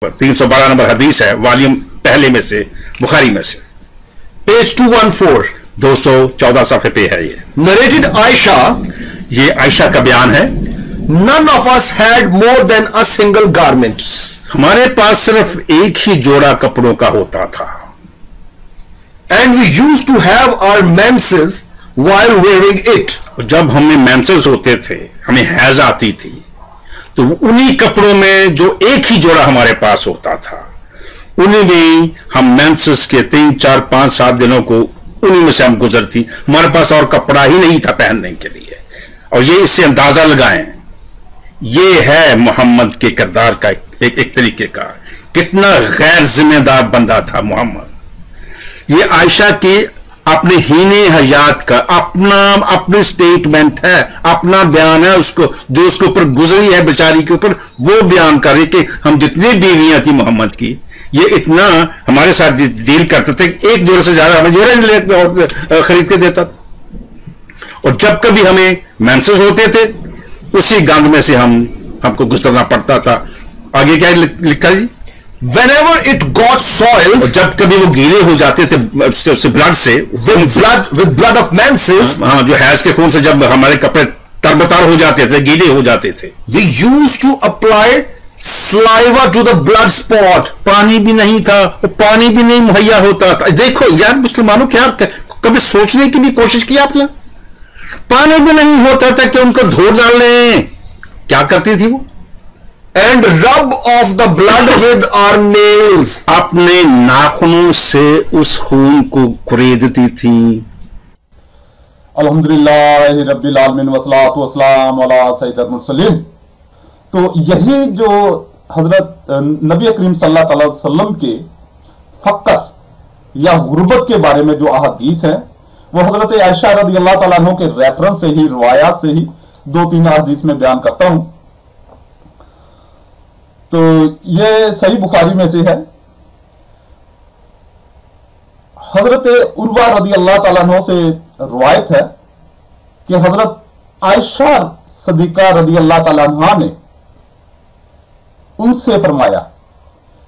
312 number हदीस है, volume पहले में से, बुखारी में से, पेज 214, 214 सफ़े पे है ये। नरेटेड आयशा, ये आयशा का बयान है, none of us had more than a single garment. हमारे पास सिर्फ एक ही जोड़ा कपड़ों का होता था, And we used to have our menses while wearing it. जब हमें मेंसेस होते थे, हमें हैज आती थी, तो उन्हीं कपड़ों में जो एक ही जोड़ा हमारे पास होता था, उन्हीं में हम मेंसेस के 3, 4, 5, 7 दिनों को उन्हीं में से हम गुजरती। हमारे पास और कपड़ा ही नहीं था पहनने के लिए। और ये इससे अंदाजा लगाएं, ये है मोहम्मद के किरदार का एक तरीके का, कितना गैर जिम्मेदार बंदा था मोहम्मद। ये आयशा की अपने हीने हयात का अपनी स्टेटमेंट है, अपना बयान है, उसको जो उसके ऊपर गुजरी है बेचारी के ऊपर, वो बयान करे कि हम जितनी बीवियां थी मोहम्मद की, ये इतना हमारे साथ डील करते थे, एक जोड़े से ज्यादा हमें जोड़े खरीद के देता। और जब कभी हमें मेंसेस होते थे, उसी गंद में से हमको गुजरना पड़ता था। आगे क्या लिखा जी? Whenever it got soiled, जब कभी वो गीले हो जाते थे ब्लड से, with blood of menses, हाँ, जो हैज के खून से जब हमारे कपड़े तरबतार हो जाते थे, गीले हो जाते थे, we used to apply saliva to the blood spot. पानी भी नहीं था, पानी भी नहीं मुहैया होता था। देखो यार मुसलमानों, क्या कभी सोचने की भी कोशिश की आपने? पानी भी नहीं होता था कि उनको धो डाल लें। क्या करती थी वो? And rub off the blood with our nails. अपने नाखूनों से उस खून को कुरेदती थी। अल्हम्दुलिल्लाह रब्बिल आलमीन वस्सलातु वस्सलाम अला सय्यिदिल मुरसलीन। तो यही जो हजरत नबी करीम सल्लल्लाहु अलैहि वसल्लम के फक्र या गुर्बत के बारे में जो अहादीस है, वो हजरत आयशा रज़ियल्लाहु तआला अन्हा के रेफरेंस से ही, रिवायात से ही 2-3 अहादीस में बयान करता हूं। तो ये सही बुखारी में से है। हजरत उर्वा रज़ियल्लाहु तआला अन्हा से रिवायत है कि हजरत आयशा सदीका रज़ियल्लाहु तआला अन्हा ने उनसे फरमाया,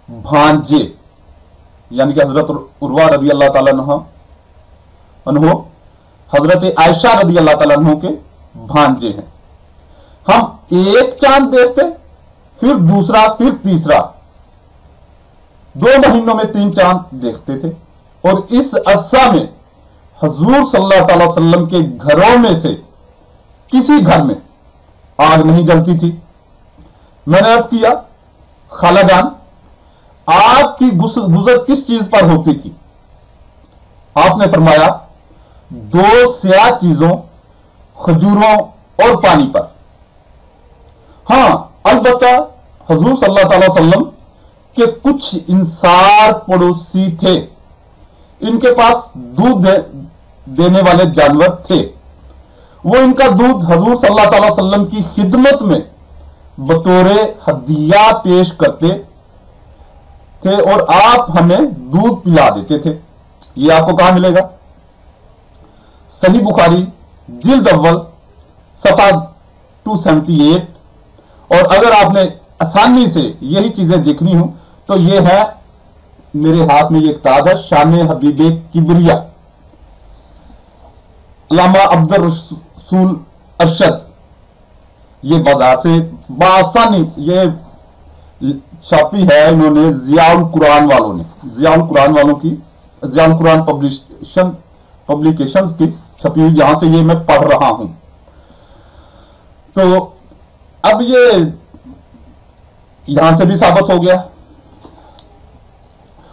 भांजे, यानी कि हजरत उर्वा रज़ियल्लाहु तआला अन्हा हजरत आयशा रज़ियल्लाहु तआला अन्हा के भांजे हैं। हम एक चांद देखते, फिर दूसरा, फिर तीसरा, 2 महीनों में 3 चांद देखते थे। और इस अरसा में हजूर सल्लल्लाहु अलैहि वसल्लम के घरों में से किसी घर में आग नहीं जलती थी। मैंने अर्ज किया, खालाजान, आग की गुजर किस चीज पर होती थी? आपने फरमाया, 2 स्याह चीजों, खजूरों और पानी पर। हां, अलबत्ता हजूर सल्लल्लाहु अलैहि वसल्लम के कुछ इंसार पड़ोसी थे, इनके पास दूध देने वाले जानवर थे। वो इनका दूध हजूर सल्लल्लाहु अलैहि वसल्लम की खिदमत में बतौरे हदिया पेश करते थे और आप हमें दूध पिला देते थे। ये आपको कहां मिलेगा? सही बुखारी जिल्द अव्वल सफा 278। और अगर आपने आसानी से यही चीजें देखनी हो तो ये है, मेरे हाथ में ये किताब है, शान हबीबे किबरिया, अल्लामा अब्दुल रसूल अरशद। ये बाजार से बासानी ये छापी है इन्होंने जियाउल कुरान वालों ने, जियाउल कुरान पब्लिकेशंस की छपी, जहां से ये मैं पढ़ रहा हूं। तो अब ये यहां से भी साबित हो गया।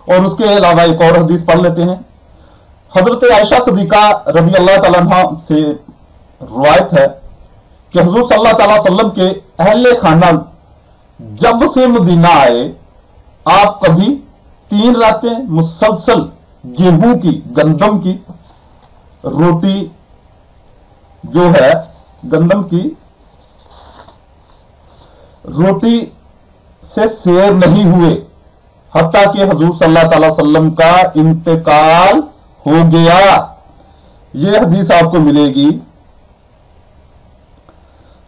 और उसके अलावा एक और हदीस पढ़ लेते हैं। हजरत आयशा सदीका रज़ियल्लाहु तआला अन्हा से रिवायत है कि हुजूर सल्लल्लाहु अलैहि वसल्लम के अहले खाना जब से मदीना आए, आप कभी 3 रातें मुसलसल गेहूं की, गंदम की रोटी जो है, गंदम की रोटी से सैर नहीं हुए, हत्ता कि हजूर सल्लल्लाहु अलैहि वसल्लम का इंतकाल हो गया। यह हदीस आपको मिलेगी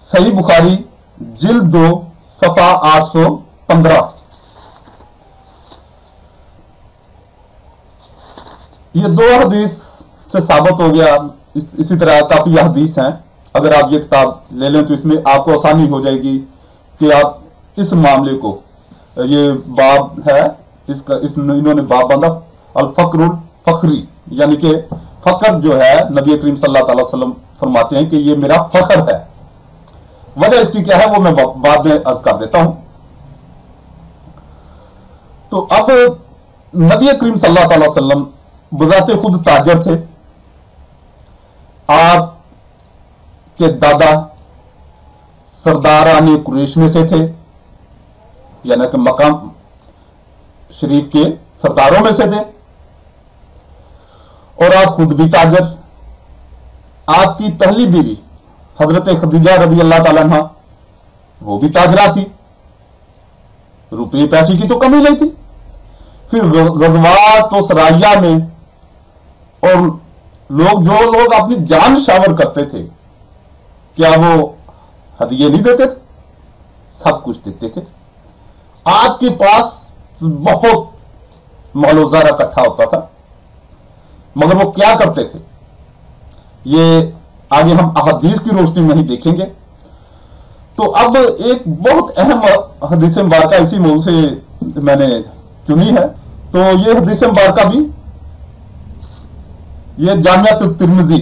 सही बुखारी जिल्द 2 सफा 815। یہ दो हदीस से साबित हो गया। इसी तरह काफी हदीस हैं, अगर आप ये किताब ले लें तो इसमें आपको आसानी हो जाएगी कि आप इस मामले को, ये बाब है, इन्होंने बाब बांधा अल फक्रुल फखरी, यानी कि फक्र जो है नबी करीम सल्लल्लाहु अलैहि वसल्लम फरमाते हैं कि ये मेरा फख्र है। वजह इसकी क्या है वो मैं बाद में अर्ज कर देता हूं। तो अब नबी करीम सल्लल्लाहु अलैहि वसल्लम बजाते खुद ताजर थे। आप के दादा सरदारान कुरैश में से थे, यानी कि मकाम शरीफ के सरदारों में से थे, और आप खुद भी ताजर। आपकी पहली बीवी हजरत खदीजा रजी अल्लाह ताला अन्हा वो भी ताजरा थी, रुपये पैसे की तो कमी नहीं थी। फिर गज़वात तो सराया में और जो लोग अपनी जान शावर करते थे, क्या वो हदिये नहीं देते थे? सब कुछ देते थे। आपके पास बहुत मालो ज़ारा इकट्ठा होता था, मगर वो क्या करते थे ये आगे हम अहदीस की रोशनी में ही देखेंगे। तो अब एक बहुत अहम हदीस मुबारका इसी मौजू से मैंने चुनी है। तो ये हदीस मुबारका भी ये जामियात तिर्मिज़ी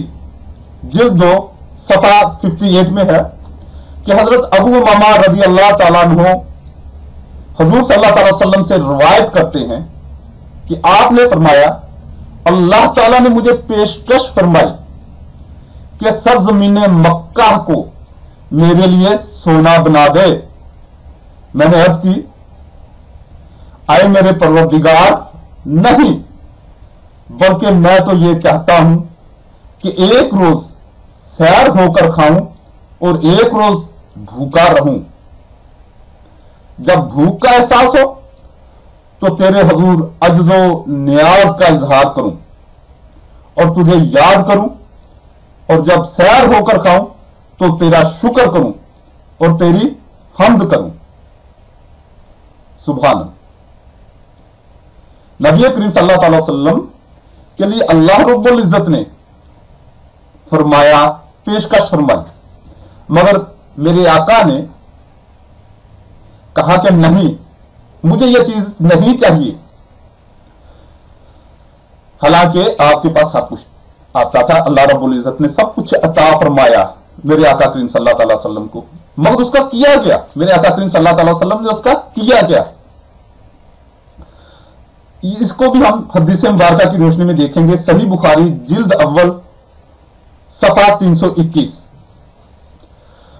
जिल्द 2 सफ़ा 58 में है कि हजरत अबू उमामा रज़ी अल्लाह ताला अन्हु हुजूर सल्लल्लाहु अलैहि वसल्लम से रिवायत करते हैं कि आपने फरमाया, अल्लाह ताला ने मुझे पेशकश फरमाई कि सरजमीन मक्का को मेरे लिए सोना बना दे। मैंने अर्ज की, आए मेरे परवरदिगार, नहीं, बल्कि मैं तो ये चाहता हूं कि एक रोज सैर होकर खाऊं और एक रोज भूखा रहूं। जब भूख का एहसास हो तो तेरे हुजूर अज्जो नियाज का इजहार करूं और तुझे याद करूं, और जब सैर होकर खाऊं तो तेरा शुक्र करूं और तेरी हम्द करूं। सुभान नबी करीम सल्लल्लाहु अलैहि वसल्लम के लिए अल्लाह रब्बुल इज्जत ने फरमाया, पेशकश फरमाई, मगर मेरे आका ने कहा कि नहीं, मुझे यह चीज नहीं चाहिए। हालांकि आपके पास सब कुछ आता था, अल्लाह रब्बुल इज्जत ने सब कुछ अता फरमाया मेरे आका करीम सल्लल्लाहु अलैहि वसल्लम को, मगर उसका किया क्या? मेरे आका करीम सल्लल्लाहु अलैहि वसल्लम ने उसका किया क्या? इसको भी हम हदीस मुबारका की रोशनी में देखेंगे। सही बुखारी जिल्द अव्वल सफ़ा 321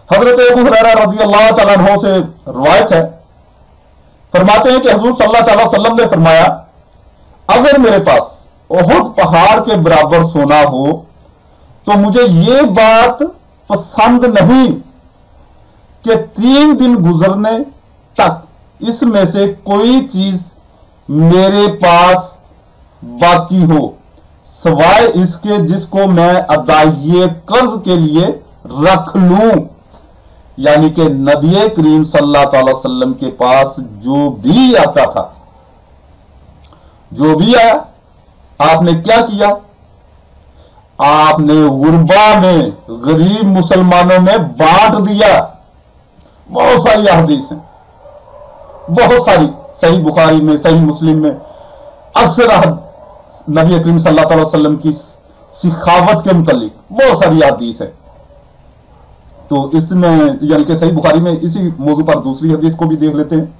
हजरत अबू हुरैरा रज़ी अल्लाह ताला अन्हु से रिवायत है, फरमाते हैं कि हुजूर सल्लल्लाहु अलैहि वसल्लम ने फरमाया, अगर मेरे पास ओहद पहाड़ के बराबर सोना हो तो मुझे ये बात पसंद नहीं कि 3 दिन गुजरने तक इसमें से कोई चीज मेरे पास बाकी हो सवाए इसके जिसको मैं अदाइये कर्ज के लिए रख लूं। यानी कि नबी करीम सल्लल्लाहु अलैहि वसल्लम के पास जो भी आता था, जो भी आया, आपने क्या किया? आपने गुरबा में गरीब मुसलमानों में बांट दिया। बहुत सारी हदीस हैं, बहुत सारी, सही बुखारी में, सही मुस्लिम में अक्सर नबी करीम सल्लल्लाहु अलैहि वसल्लम की सिखावत के मुतालिक बहुत सारी हदीस है। तो इसमें यानी कि सही बुखारी में इसी मौजू पर दूसरी हदीस को भी देख लेते हैं।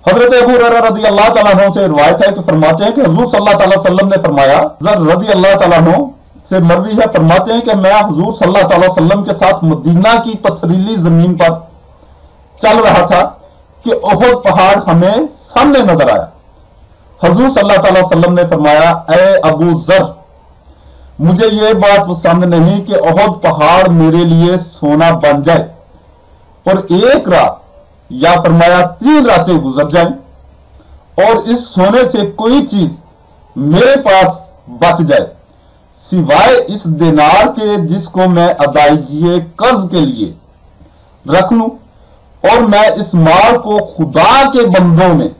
हजरत अबू हुरैरा रज़ी अल्लाह ताला अन्हु से रिवायत है कि फरमाते हैं कि हुजूर सल्लल्लाहु अलैहि वसल्लम ने फरमाया, ज़र रज़ी अल्लाह ताला अन्हु से मरवी है, फरमाते हैं कि मैं हुजूर सल्लल्लाहु अलैहि वसल्लम के साथ मदीना की पथरीली जमीन पर चल रहा था कि ओहद पहाड़ हमें सामने नजर आया। हुजूर सल्लल्लाहु अलैहि वसल्लम ने फरमाया, ए अबू ज़र, मुझे ये बात पसंद नहीं कि ओहद पहाड़ मेरे लिए सोना बन जाए और एक रात या फरमाया 3 रातें गुजर जाएं और इस सोने से कोई चीज मेरे पास बच जाए सिवाय इस दिनार के जिसको मैं अदायगी कर्ज के लिए रख लूं, और मैं इस माल को खुदा के बंदों में,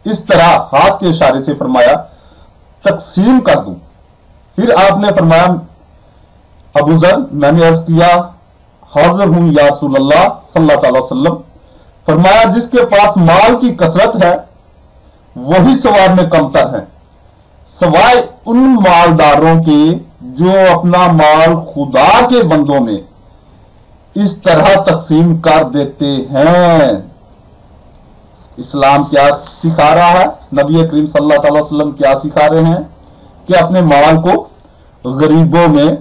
इस तरह हाथ के इशारे से फरमाया, तकसीम कर दूं। फिर आपने फरमाया, अबू ज़र, मैंने अर्ज किया, हाजिर हूं या रसूल अल्लाह सल्लल्लाहु अलैहि वसल्लम। फरमाया, जिसके पास माल की कसरत है वही सवार में कमतर है, सवाए उन मालदारों के जो अपना माल खुदा के बंदों में इस तरह तकसीम कर देते हैं। इस्लाम क्या सिखा रहा है? नबी करीम सल्लल्लाहु अलैहि वसल्लम क्या सिखा रहे हैं कि अपने माल को गरीबों में,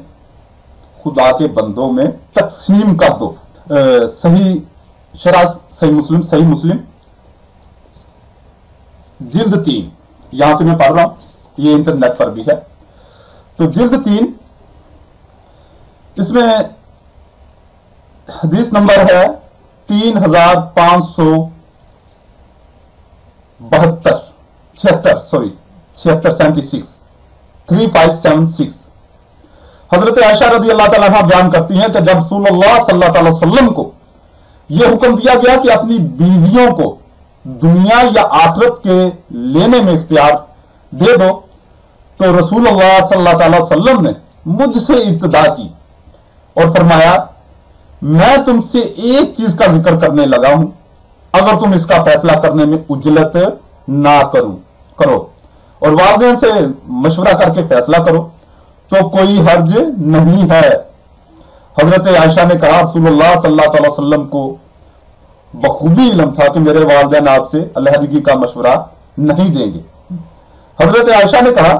खुदा के बंदों में तकसीम कर दो। सही शरह सही मुस्लिम जिल्द 3, यहां से मैं पढ़ रहा हूं, ये इंटरनेट पर भी है। तो जिल्द 3, इसमें हदीस नंबर है 3576 हजरत आयशा रजी अल्लाह ताला अन्हा बयान करती हैं कि जब रसूलुल्लाह सल्लल्लाहु अलैहि वसल्लम को यह हुक्म दिया गया कि अपनी बीवियों को दुनिया या आखिरत के लेने में इख्तियार दे दो, तो रसूलुल्लाह सल्लल्लाहु अलैहि वसल्लम ने मुझसे इब्तिदा की और फरमाया, मैं तुमसे एक चीज का जिक्र करने लगा हूं, अगर तुम इसका फैसला करने में उजलत ना करो और वालिदैन से मशवरा करके फैसला करो तो कोई हर्ज नहीं है। हजरत आयशा ने कहा, रसूलुल्लाह सल्लल्लाहु अलैहि वसल्लम को बखूबी इल्म था कि मेरे वालिदैन आपसे अलहदगी का मशवरा नहीं देंगे। हजरत आयशा ने कहा,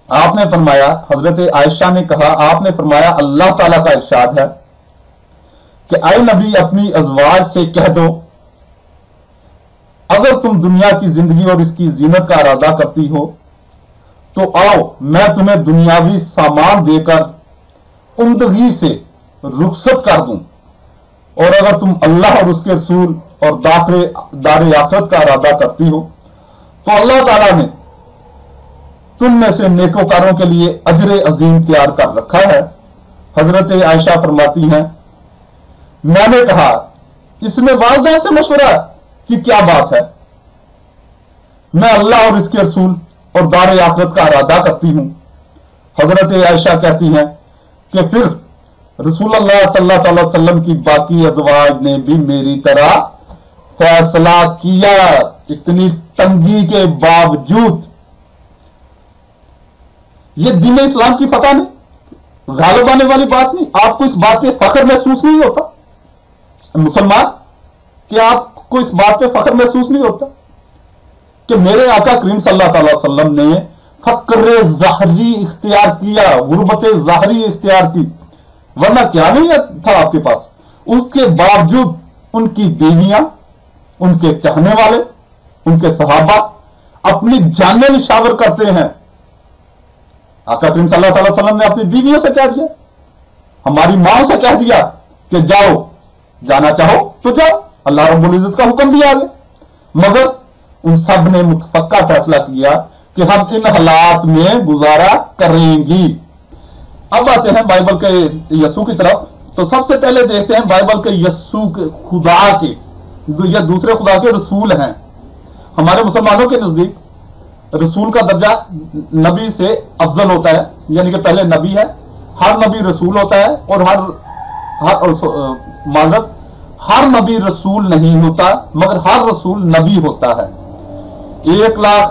आपने फरमाया, हजरत आयशा ने कहा, आपने फरमाया, अल्लाह ताला का इरशाद है कि ऐ नबी, अपनी अज़वाज से कह दो, अगर तुम दुनिया की जिंदगी और इसकी जीनत का इरादा करती हो तो आओ, मैं तुम्हें दुनियावी सामान देकर उम्दगी से रुखसत कर दूं, और अगर तुम अल्लाह और उसके रसूल और दार आखिरत का इरादा करती हो तो अल्लाह ताला ने तुम में से नेकोकारों के लिए अजर अजीम तैयार कर रखा है। हजरत आयशा फरमाती हैं, मैंने कहा, इसमें वालिदैन से मशवरा की क्या बात है? मैं अल्लाह और इसके रसूल और दार आखिरत का इरादा करती हूं। हजरत आयशा कहती हैं कि फिर रसूलुल्लाह सल्लल्लाहु अलैहि वसल्लम की बाकी अज़वाज ने भी मेरी तरह फैसला किया। इतनी तंगी के बावजूद, ये दीन इस्लाम की फतह नहीं, गालिब आने वाली बात नहीं। आपको इस बात पे फख्र महसूस नहीं होता मुसलमान, कि आपको इस बात पे फख्र महसूस नहीं होता कि मेरे आका करीम सल्लल्लाहु अलैहि वसल्लम ने फक्र ज़ाहरी इख्तियार किया, गुर्बत ज़ाहरी इख्तियार की, वरना क्या नहीं था आपके पास। उसके बावजूद उनकी बीवियां, उनके चाहने वाले, उनके सहाबा अपनी जानें निशावर करते हैं। आका करीम सल्लल्लाहु अलैहि वसल्लम ने अपनी बीवियों से कह दिया, हमारी मां से कह दिया कि जाओ, जाना चाहो तो जाओ, अल्लाह रब्बुल इज्जत का हुक्म भी आ गया। मगर उन सब ने मुतफक्का फैसला किया कि हम इन हालात में गुजारा करेंगी। अब आते हैं बाइबल के यस्सु की तरफ। तो सबसे पहले देखते हैं बाइबल के यस्सु के खुदा के या दूसरे खुदा के रसूल हैं। हमारे मुसलमानों के नजदीक रसूल का दर्जा नबी से अफजल होता है, यानी कि पहले नबी है, हर नबी रसूल होता है, और हर नबी रसूल नहीं होता, मगर हर रसूल नबी होता है। 1 लाख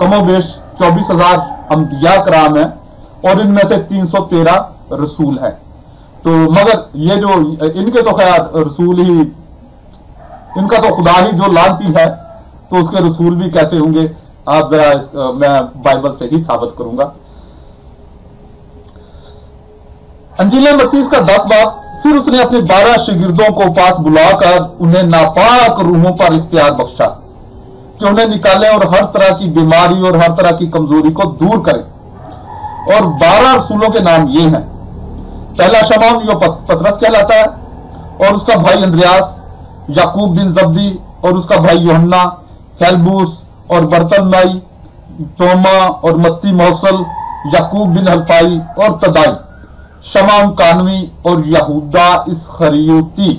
कमोबेश 24,000 अंबिया कराम है और इनमें से 313 रसूल हैं। तो मगर ये जो इनके तो खैर रसूल ही, इनका तो खुदा ही जो लानती है, तो उसके रसूल भी कैसे होंगे, आप जरा मैं बाइबल से ही साबित करूंगा। अंजील मत्ती का 10 बाब। फिर उसने अपने 12 शागिर्दों को पास बुलाकर उन्हें नापाक रूहों पर इख्तियार बख्शा कि उन्हें निकालें और हर तरह की बीमारी और हर तरह की कमजोरी को दूर करें। और 12 रसूलों के नाम ये हैं। पहला शमौन जो पतरस कहलाता है, और उसका भाई अंद्रयास, याकूब बिन जब्दी और उसका भाई यूहन्ना, फेलबूस और बरतलमाई, तोमा और मत्ती मौसल, याकूब बिन हल्फाई और तदाई, शमौन कानवी और यहूदा इस्खरियोती,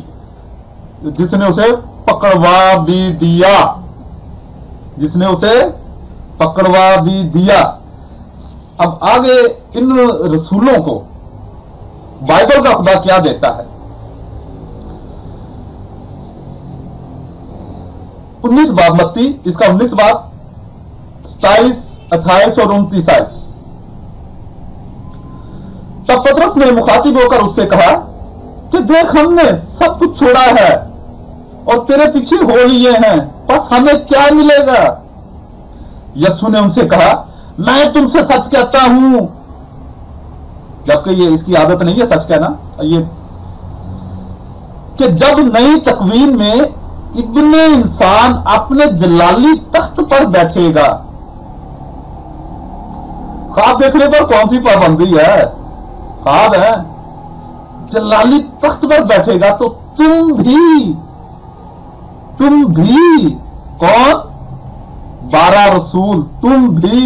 जिसने उसे पकड़वा भी दिया, जिसने उसे पकड़वा भी दिया। अब आगे इन रसूलों को बाइबल का खुदा क्या देता है? 19 बाब, मत्ती इसका 19 बाब 27, 28 और 29 आयत। तब पतरस ने मुखातिब होकर उससे कहा कि देख, हमने सब कुछ छोड़ा है और तेरे पीछे हो लिए हैं, बस हमें क्या मिलेगा? यीशु ने उनसे कहा, मैं तुमसे सच कहता हूं, जबकि ये इसकी आदत नहीं है सच कहना, ये कि जब नई तकवीन में इब्ने इंसान अपने जलाली तख्त पर बैठेगा। ख्वाब देखने पर कौन सी पाबंदी है? ख्वाब है। जलाली तख्त पर बैठेगा तो तुम भी कौन? 12 रसूल, तुम भी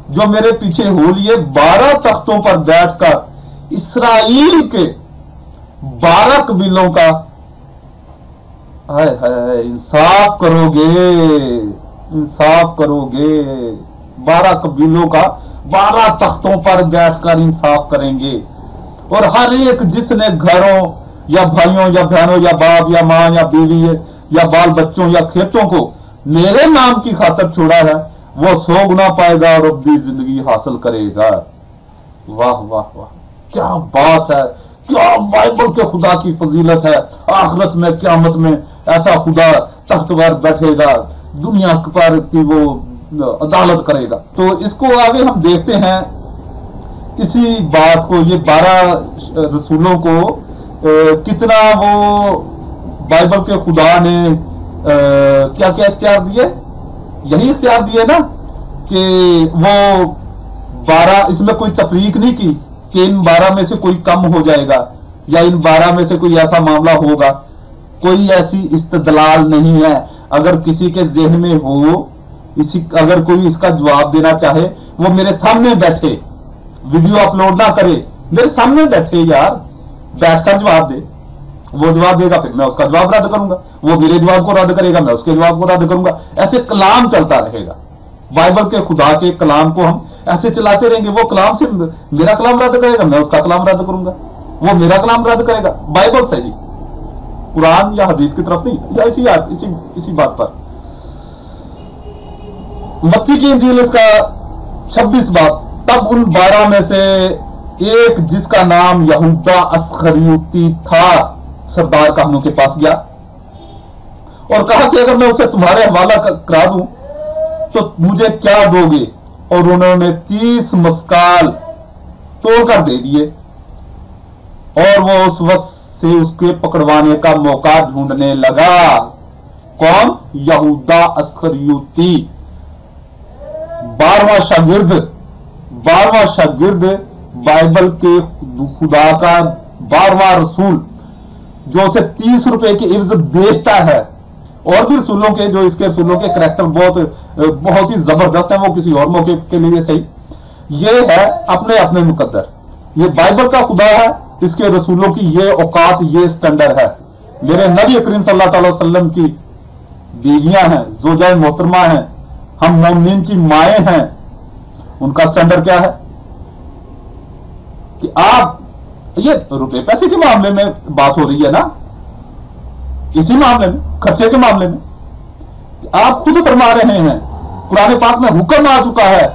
जो मेरे पीछे हो लिए 12 तख्तों पर बैठकर इस्राएल के 12 कबीलों का इंसाफ करोगे। 12 कबीलों का 12 तख्तों पर बैठकर इंसाफ करेंगे। और हर एक जिसने घरों या भाइयों या बहनों या बाप या मां या बीवी या बाल बच्चों या खेतों को मेरे नाम की खातिर छोड़ा है, वो 100 गुना पाएगा और अब्दी जिंदगी हासिल करेगा। वाह वाह वाह, क्या बात है, क्या बाइबल के खुदा की फजीलत है। आखिरत में, क़यामत में ऐसा खुदा तख्त पर बैठेगा, दुनिया पर की वो अदालत करेगा। तो इसको आगे हम देखते हैं, इसी बात को, ये 12 रसूलों को कितना वो बाइबल के खुदा ने क्या क्या इख्तियार दिए? यही इख्तियार दिए ना कि वो 12, इसमें कोई तफरीक नहीं की कि इन 12 में से कोई कम हो जाएगा या इन 12 में से कोई ऐसा मामला होगा। कोई ऐसी इस्तदलाल नहीं है। अगर किसी के जहन में हो, अगर कोई इसका जवाब देना चाहे, वो मेरे सामने बैठे, वीडियो अपलोड ना करे, मेरे सामने बैठे यार, बैठकर जवाब दे। वो जवाब देगा, फिर मैं उसका जवाब रद्द करूंगा, वो मेरे जवाब को रद्द करेगा, मैं उसके जवाब को रद्द करूंगा। ऐसे कलाम चलता रहेगा। बाइबल के खुदा के कलाम को हम ऐसे चलाते रहेंगे। वो कलाम से मेरा कलाम रद्द करेगा, मैं उसका कलाम रद्द करूंगा, वो मेरा कलाम रद्द करेगा। बाइबल सही, कुरान या हदीस की तरफ नहीं, या इसी बात पर। मत्ती की इंजील इसका 26 बाब। तब उन 12 में से एक, जिसका नाम यहूदा अस्खरियोती था, सरदार काहनों के पास गया और कहा कि अगर मैं उसे तुम्हारे हवाला करा दूं तो मुझे क्या दोगे? और उन्होंने 30 मस्काल तोड़कर दे दिए। और वो उस वक्त से उसके पकड़वाने का मौका ढूंढने लगा। कौन? यहूदा अस्खरियोती, 12वां शागिर्द, बाइबल के खुदा का 12वां रसूल, जो उसे 30 रुपए की इव्ज बेचता है। और भी रसूलों के, जो इसके रसूलों के करैक्टर बहुत ही जबरदस्त है, वो किसी और मौके के लिए सही। ये है अपने अपने मुकद्दर। ये बाइबल का खुदा है, इसके रसूलों की ये औकात, ये स्टैंडर्ड है। मेरे नबी करीम सल्लल्लाहु अलैहि वसल्लम की बीवियां हैं, ज़ौजाए मोहतरमा हैं, हम मोमिनीन की माएं हैं। उनका स्टैंडर्ड क्या है कि आप, ये रुपए पैसे के मामले में बात हो रही है ना, इसी मामले में, खर्चे के मामले में आप खुद फरमा रहे हैं, कुरान पाक में हुक्म आ चुका है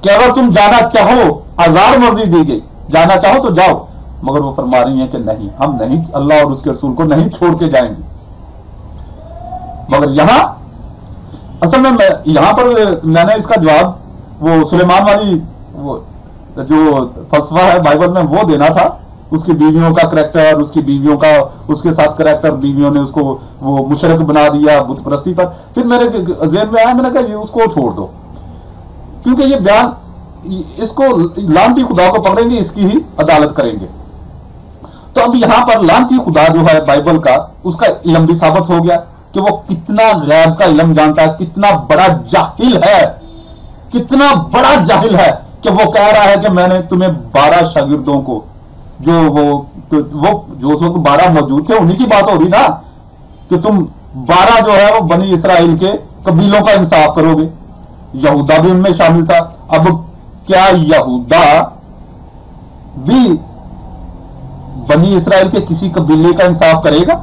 कि अगर तुम जाना चाहो, आजाद मर्जी दी गई, जाना चाहो तो जाओ। मगर वो फरमा रही हैं कि नहीं, हम नहीं, अल्लाह और उसके रसूल को नहीं छोड़ के जाएंगे। मगर यहां असल में यहां पर मैंने इसका जवाब वो सुलेमान वाली वो जो फलसफा है बाइबल में, वो देना था। उसकी बीवियों का करैक्टर, उसकी बीवियों का, उसके साथ करैक्टर, बीवियों ने उसको वो मुशरक बना दिया बुत परस्ती पर। फिर मेरे ज़हन में आया, मैंने कहा ये उसको छोड़ दो, क्योंकि ये बयान, इसको लानती खुदा को पकड़ेंगे, इसकी ही अदालत करेंगे। तो अब यहां पर लानती खुदा जो है बाइबल का, उसका इल्म भी साबित हो गया कि वो कितना गैब का इल्म जानता है, कितना बड़ा जाहिल है, कितना बड़ा जाहिल है कि वो कह रहा है कि मैंने तुम्हें 12 शागिर्दों को, जो उस वक्त 12 मौजूद थे, उन्हीं की बात हो रही ना, कि तुम 12 जो है वो बनी इसराइल के कबीलों का इंसाफ करोगे। यहूदा भी उनमें शामिल था। अब क्या यहूदा भी बनी इसराइल के किसी कबीले का इंसाफ करेगा?